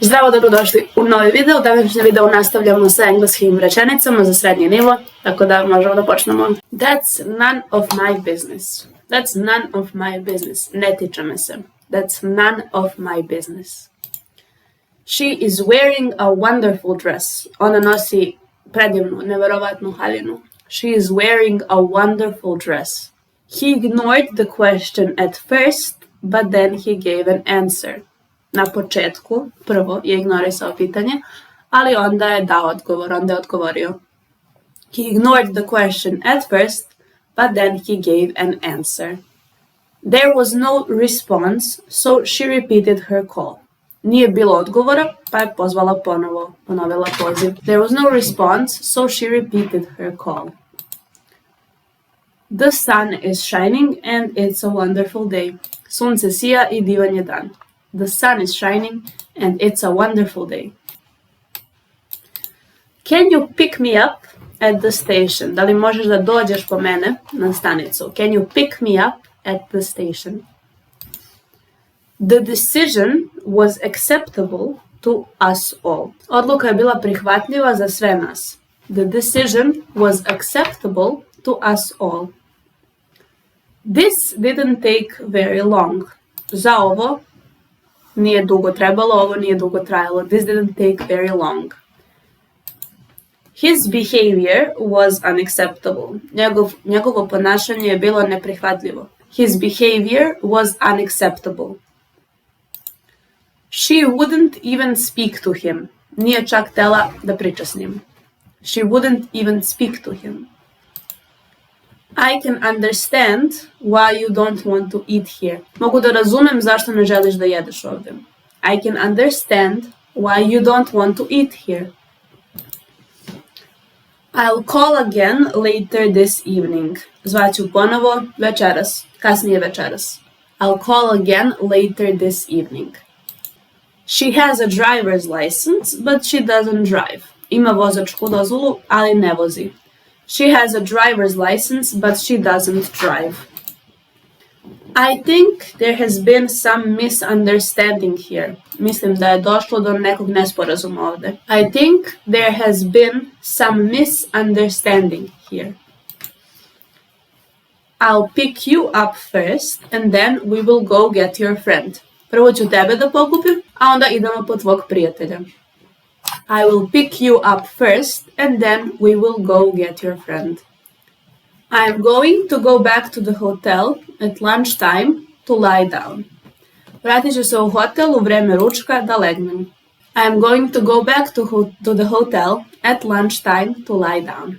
Zdravo, dobrodošli u novi video. U današnjem videu nastavljamo sa engleskim rečenicama za srednji nivo, tako da možemo da počnemo. That's none of my business. That's none of my business. Ne tiče me se. That's none of my business. She is wearing a wonderful dress. Ona nosi predivnu, neverovatnu haljinu. She is wearing a wonderful dress. He ignored the question at first, but then he gave an answer. Na početku, prvo je ignorisao pitanje, ali onda je dao odgovor, onda je odgovorio. He ignored the question at first, but then he gave an answer. There was no response, so she repeated her call. Nije bilo odgovora, pa je pozvala ponovila poziv. There was no response, so she repeated her call. The sun is shining and it's a wonderful day. Sunce sija i divan je dan. The sun is shining and it's a wonderful day. Can you pick me up at the station? Da li možeš da dođeš po mene na stanicu? Can you pick me up at the station? The decision was acceptable to us all. Odluka je bila prihvatljiva za sve nas. The decision was acceptable to us all. This didn't take very long. Za ovo nije dugo trebalo, ovo nije dugo trajalo. This didn't take very long. His behavior was unacceptable. Njegovo ponašanje je bilo neprihvatljivo. His behavior was unacceptable. She wouldn't even speak to him. Nije čak htela da priča s njim. She wouldn't even speak to him. I can understand why you don't want to eat here. Mogu da razumem zašto ne želiš da jedeš ovdje. I can understand why you don't want to eat here. I'll call again later this evening. Zvaću ponovo večeras, kasnije večeras. I'll call again later this evening. She has a driver's license, but she doesn't drive. Ima vozačku dozvolu, ali ne vozi. She has a driver's license, but she doesn't drive. I think there has been some misunderstanding here. Mislim da je došlo do nekog nesporazuma ovdje. I think there has been some misunderstanding here. I'll pick you up first, and then we will go get your friend. Prvo ću tebe da pokupim, a onda idemo po tvog prijatelja. I will pick you up first, and then we will go get your friend. I am going to go back to the hotel at lunchtime to lie down. Vratit ću se u hotel u vreme ručka da legnem. I am going to go back to the hotel at lunchtime to lie down.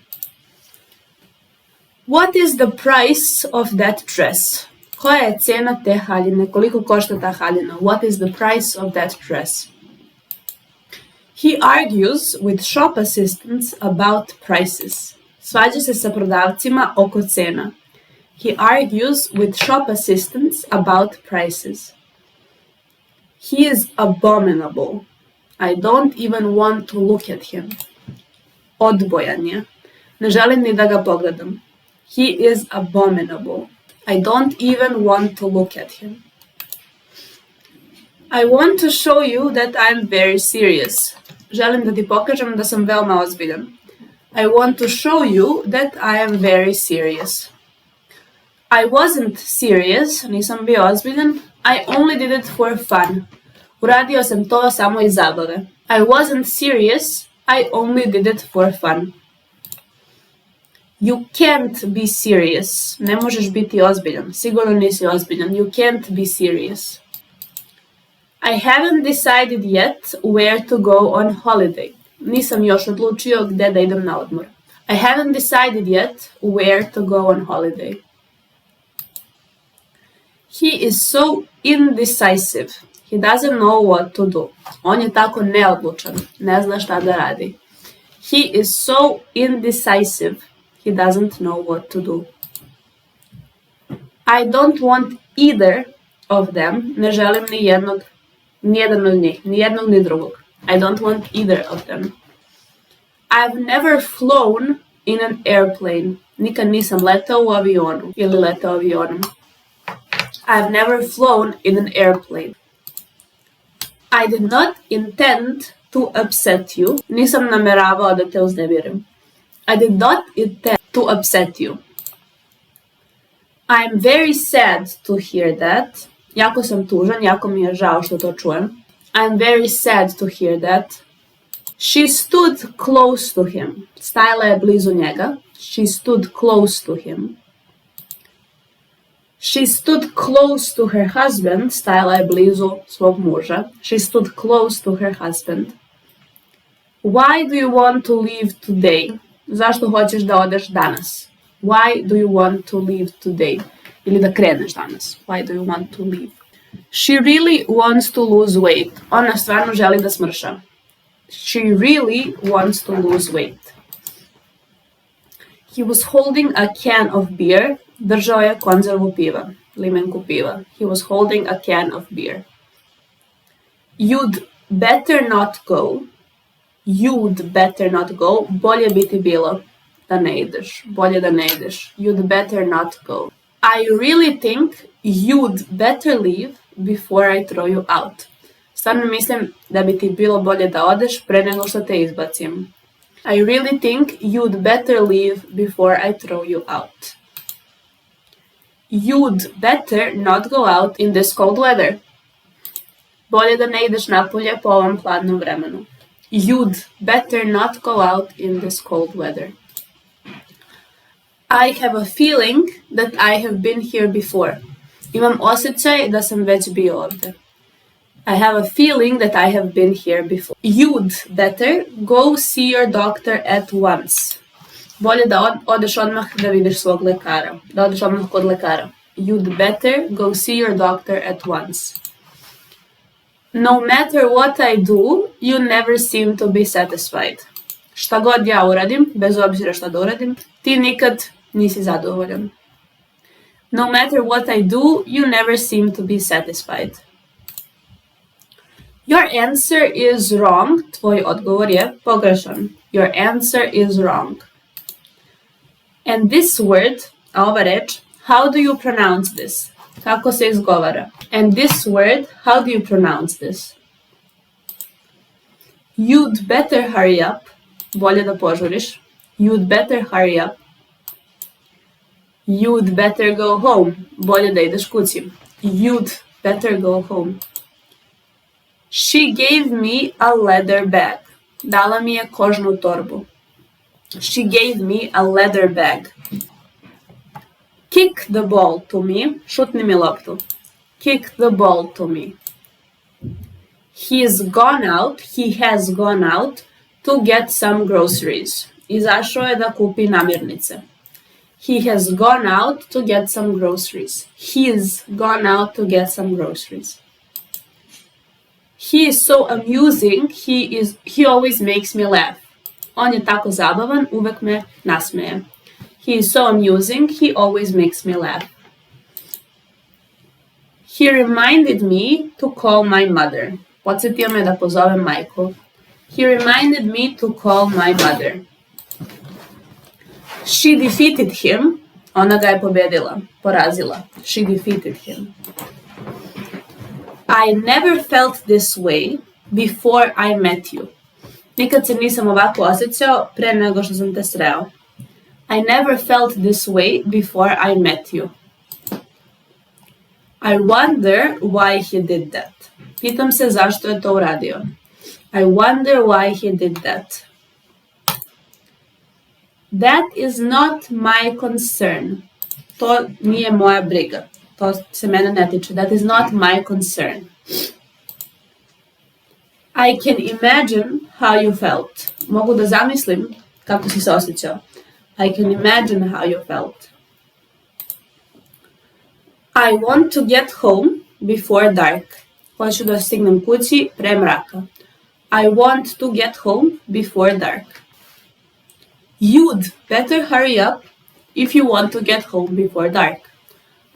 What is the price of that dress? Koja je cijena te haljine? Koliko košta ta haljina? What is the price of that dress? He argues with shop assistants about prices. Svađa se sa prodavcima oko cena. He argues with shop assistants about prices. He is abominable. I don't even want to look at him. Odbojan je. Ne želim ni da ga pogledam. He is abominable. I don't even want to look at him. I want to show you that I'm very serious. Želim da ti pokažem da sam veoma ozbiljan. I want to show you that I am very serious. I wasn't serious, nisam bio ozbiljan. I only did it for fun. Uradio sam to samo iz zabave. I wasn't serious, I only did it for fun. You can't be serious. Ne možeš biti ozbiljan. Sigurno nisi ozbiljan. You can't be serious. I haven't decided yet where to go on holiday. Nisam još odlučio gdje da idem na odmor. I haven't decided yet where to go on holiday. He is so indecisive. He doesn't know what to do. On je tako neodlučan. Ne zna šta da radi. He is so indecisive. He doesn't know what to do. I don't want either of them. Ne želim nijedan od njih. Ni jednog ni drugog. I don't want either of them. I've never flown in an airplane. Nikad nisam letao u avionu ili letao avionom. I've never flown in an airplane. I did not intend to upset you. Nisam nameravao da te uznemirim. I did not intend to upset you. I am very sad to hear that. Jako sam tužan, jako mi je žao što to čujem. I am very sad to hear that. She stood close to him. Stajala je blizu njega. She stood close to him. She stood close to her husband. Stajala je blizu svog muža. She stood close to her husband. Why do you want to leave today? Zašto hoćeš da odeš danas? Why do you want to leave today? Ili da kreneš danas. Why do you want to leave? She really wants to lose weight. Ona stvarno želi da smrša. She really wants to lose weight. He was holding a can of beer. Držao je konzervu piva, limenku piva. He was holding a can of beer. You'd better not go. You'd better not go. Bolje bi ti bilo da ne ideš. Bolje da ne ideš. You'd better not go. I really think you'd better leave before I throw you out. Stvarno mislim da bi ti bilo bolje da odeš pre nego što te izbacim. I really think you'd better leave before I throw you out. You'd better not go out in this cold weather. Bolje da ne ideš napolje po ovom hladnom vremenu. You'd better not go out in this cold weather. I have a feeling that I have been here before. Imam osjećaj da sam već bio ovdje. I have a feeling that I have been here before. You'd better go see your doctor at once. Bolje da odeš odmah da vidiš svog lekara. Da odeš odmah kod lekara. You'd better go see your doctor at once. No matter what I do, you never seem to be satisfied. Šta god ja uradim, bez obzira šta da uradim, ti nikad nisi zadovoljan. No matter what I do, you never seem to be satisfied. Your answer is wrong. Tvoj odgovor je pogrešan. Your answer is wrong. And this word, a ova reč, how do you pronounce this? Kako se izgovara? And this word, how do you pronounce this? You'd better hurry up. Bolje da požuriš. You'd better hurry up. You'd better go home. Bolje da ideš kući. You'd better go home. She gave me a leather bag. Dala mi je kožnu torbu. She gave me a leather bag. Kick the ball to me. Šutni mi loptu. Kick the ball to me. He has gone out to get some groceries. Izašao je da kupi namirnice. He has gone out to get some groceries. He's gone out to get some groceries. He is so amusing. He always makes me laugh. On je tako zabavan, uvek me nasmeje. He is so amusing. He always makes me laugh. He reminded me to call my mother. Podsjetio me da pozovem majku. He reminded me to call my mother. She defeated him. Ona ga je pobedila, porazila. She defeated him. I never felt this way before I met you. Nikad se nisam ovako osjećao pre nego što sam te sreo. I never felt this way before I met you. I wonder why he did that. Pitam se zašto je to uradio. I wonder why he did that. That is not my concern. To nije moja briga. To se mene ne tiče. That is not my concern. I can imagine how you felt. Mogu da zamislim kako si se osjećao. I can imagine how you felt. I want to get home before dark. Hoću da stignem kući pre mraka. I want to get home before dark. You'd better hurry up if you want to get home before dark.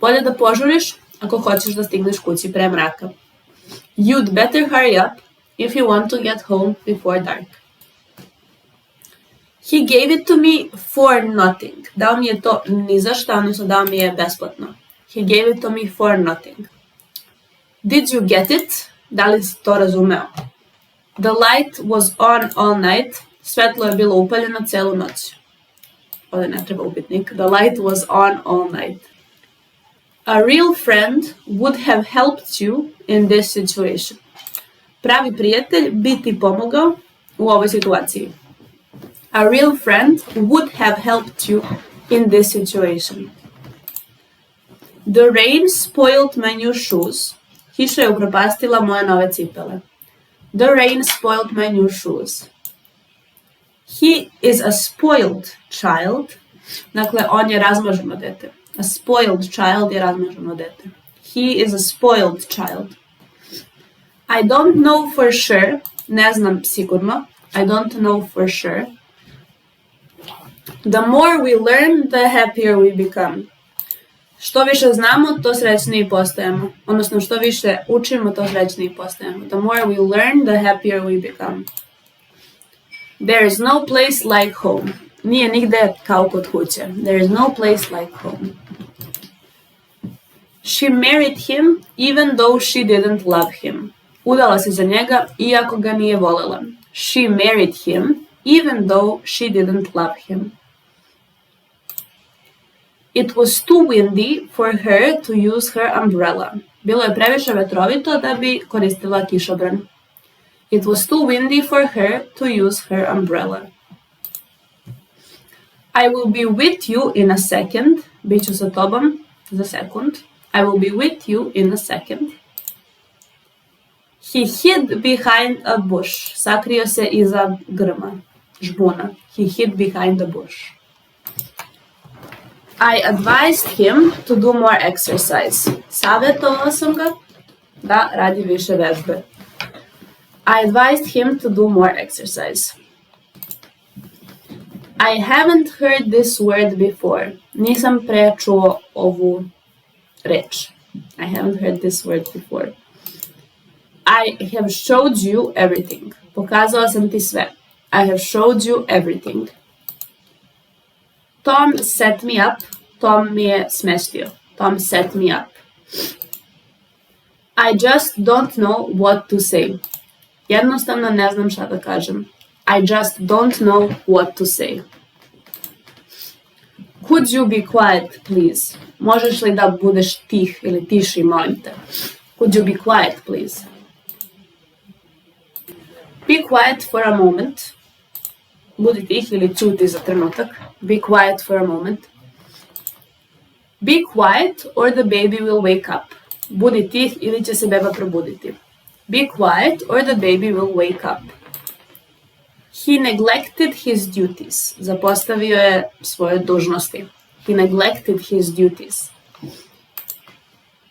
Bolje da požuriš ako hoćeš da stigneš kući pre mraka. You'd better hurry up if you want to get home before dark. He gave it to me for nothing. Dao mi je to ni za šta, odnosno dao mi je besplatno. He gave it to me for nothing. Did you get it? Da li si to razumeo? The light was on all night. Svetlo je bilo upaljeno celu noć. Ovdje ne treba upitnik. The light was on all night. A real friend would have helped you in this situation. Pravi prijatelj bi ti pomogao u ovoj situaciji. A real friend would have helped you in this situation. The rain spoiled my new shoes. Kiša je upropastila moje nove cipele. The rain spoiled my new shoes. He is a spoiled child. Dakle, on je razmaženo dete. A spoiled child je razmaženo dete. He is a spoiled child. I don't know for sure. Ne znam sigurno. I don't know for sure. The more we learn, the happier we become. Što više znamo, to srećniji postajemo. Odnosno, što više učimo, to srećniji postajemo. The more we learn, the happier we become. There is no place like home. Nije nigde kao kod kuće. There is no place like home. She married him even though she didn't love him. Udala se za njega iako ga nije volela. She married him even though she didn't love him. It was too windy for her to use her umbrella. Bilo je previše vetrovito da bi koristila kišobran. It was too windy for her to use her umbrella. I will be with you in a second. Biću sa tobom za sekund. I will be with you in a second. He hid behind a bush. Sakrio se iza grma, žbuna. He hid behind a bush. I advised him to do more exercise. Savjetovao sam ga da radi više vežbe. I advised him to do more exercise. I haven't heard this word before. Nisam pre čuo ovu reč. I haven't heard this word before. I have showed you everything. Pokazao sam ti sve. I have showed you everything. Tom set me up. Tom mi je smestio. Tom set me up. I just don't know what to say. Jednostavno ne znam šta da kažem. I just don't know what to say. Could you be quiet, please? Možeš li da budeš tih ili tiši, molim te? Could you be quiet, please? Be quiet for a moment. Budi tih ili čuti za trenutak. Be quiet for a moment. Be quiet or the baby will wake up. Budi tih ili će se beba probuditi. Be quiet or the baby will wake up. He neglected his duties. Zapostavio je svoje dužnosti. He neglected his duties.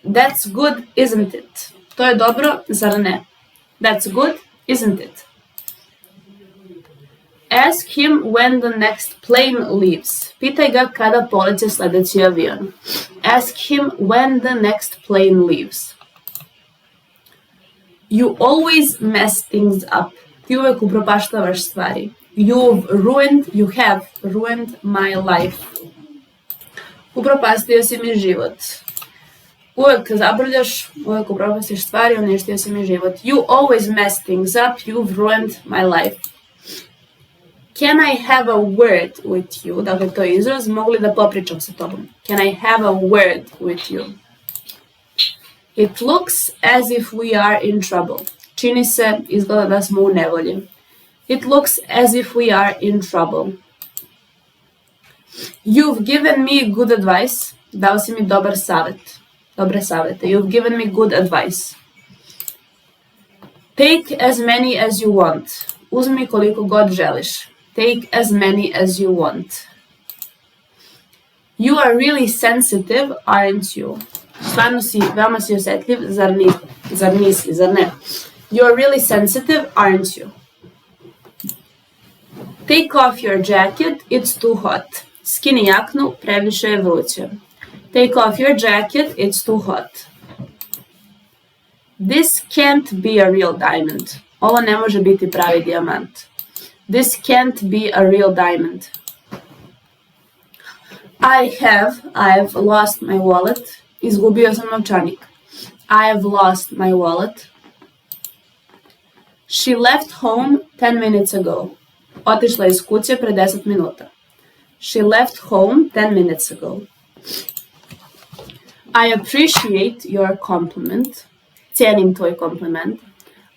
That's good, isn't it? To je dobro, zar ne? That's good, isn't it? Ask him when the next plane leaves. Pitaj ga kada poleće sledeći avion. Ask him when the next plane leaves. You always mess things up. Ti uvek upropaštavaš stvari. You have ruined my life. Upropastio si mi život. Uvek zabrljaš, uvek upropastiš stvari, uništio si mi život. You always mess things up. You've ruined my life. Can I have a word with you? Dakle, to je izraz. Mogu li da popričam sa tobom? Can I have a word with you? It looks as if we are in trouble. Čini se, izgleda da smo u nevolji. It looks as if we are in trouble. You've given me good advice. Dao si mi dobar savjet. Dobre savjete. You've given me good advice. Take as many as you want. Uzmi koliko god želiš. Take as many as you want. You are really sensitive, aren't you? Stvarno si, veoma si osjetljiv, zar nisi, zar ne? You are really sensitive, aren't you? Take off your jacket, it's too hot. Skini jaknu, previše je vruće. Take off your jacket, it's too hot. This can't be a real diamond. Ovo ne može biti pravi dijamant. This can't be a real diamond. I've lost my wallet. Izgubio sam novčanik. I have lost my wallet. She left home 10 minutes ago. Otišla iz kuće pre 10 minuta. She left home 10 minutes ago. I appreciate your compliment. Cijenim tvoj kompliment.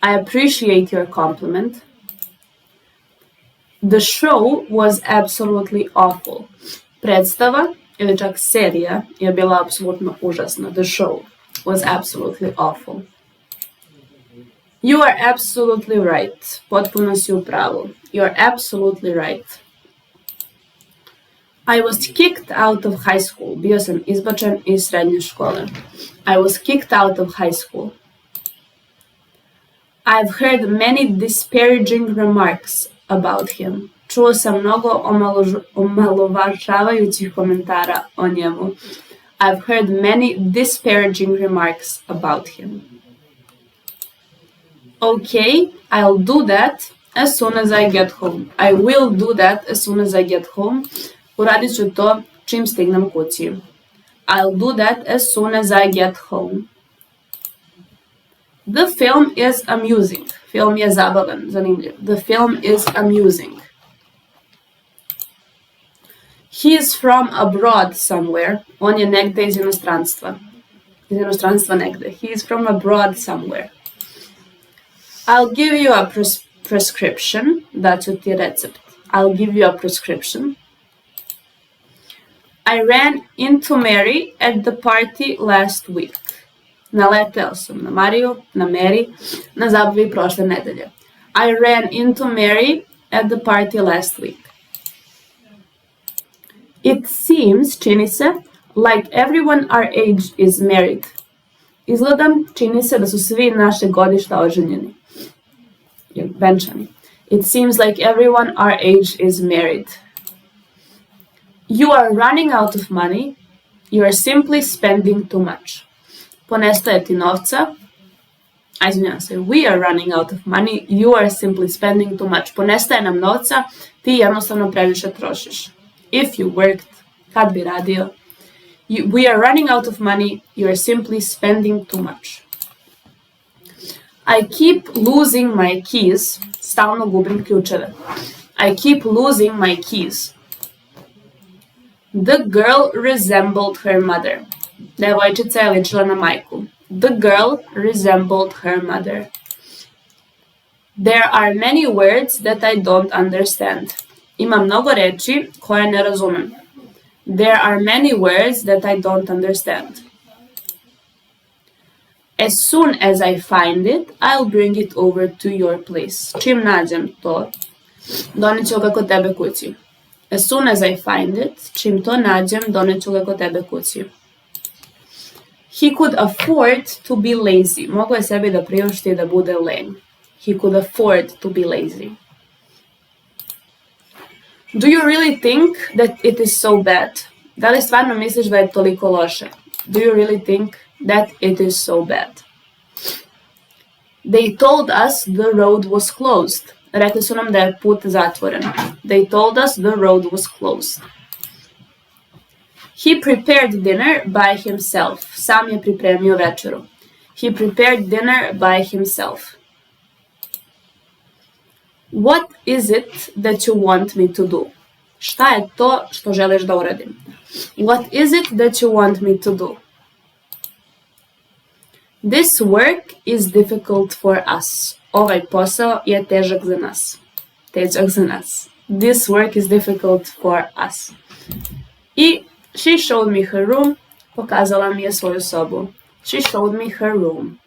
I appreciate your compliment. The show was absolutely awful. Predstava ili čak serija je bila apsolutno užasna. The show was absolutely awful. You are absolutely right. Potpuno si u pravu. You are absolutely right. I was kicked out of high school. Bio sam izbačen iz srednje škole. I was kicked out of high school. I've heard many disparaging remarks about him. Čuo sam mnogo omalovažavajućih komentara o njemu. I've heard many disparaging remarks about him. Okay, I'll do that as soon as I get home. I will do that as soon as I get home. Uradit ću to čim stignem kući. I'll do that as soon as I get home. The film is amusing. Film je zabavan, zanimljiv. The film is amusing. He is from abroad somewhere. On je negde iz inostranstva. Iz inostranstva negde. He is from abroad somewhere. I'll give you a prescription. Daću ti recept. I'll give you a prescription. I ran into Mary at the party last week. Naleteo sam na Mariju, na Mary, na zabavi prošle nedelje. I ran into Mary at the party last week. It seems, čini se, like everyone our age is married. Izgleda, čini se da su svi naše godišta oženjeni. Venčani. It seems like everyone our age is married. You are running out of money. You are simply spending too much. Ponestaje ti novca. Izvinjavam se. We are running out of money. You are simply spending too much. Ponestaje nam novca. Ti jednostavno previše trošiš. If you worked, kad bi radio. We are running out of money. You are simply spending too much. I keep losing my keys. Stalno gubim ključeve. I keep losing my keys. The girl resembled her mother. Devojčica je ličila na majku. The girl resembled her mother. There are many words that I don't understand. Ima mnogo reči koje ne razumem. There are many words that I don't understand. As soon as I find it, I'll bring it over to your place. Čim nađem to, doneću ga kod tebe kući. As soon as I find it, čim to nađem, doneću ga kod tebe kući. He could afford to be lazy. Mogu je sebi da priušti da bude lenj. He could afford to be lazy. Do you really think that it is so bad? Da li stvarno misliš da je toliko loše? Do you really think that it is so bad? They told us the road was closed. Rekli su nam da je put zatvoren. They told us the road was closed. He prepared dinner by himself. Sam je pripremio večeru. He prepared dinner by himself. What is it that you want me to do? Šta je to što želiš da uradim? What is it that you want me to do? This work is difficult for us. Ovaj posao je težak za nas. Težak za nas. This work is difficult for us. I she showed me her room. Pokazala mi je svoju sobu. She showed me her room.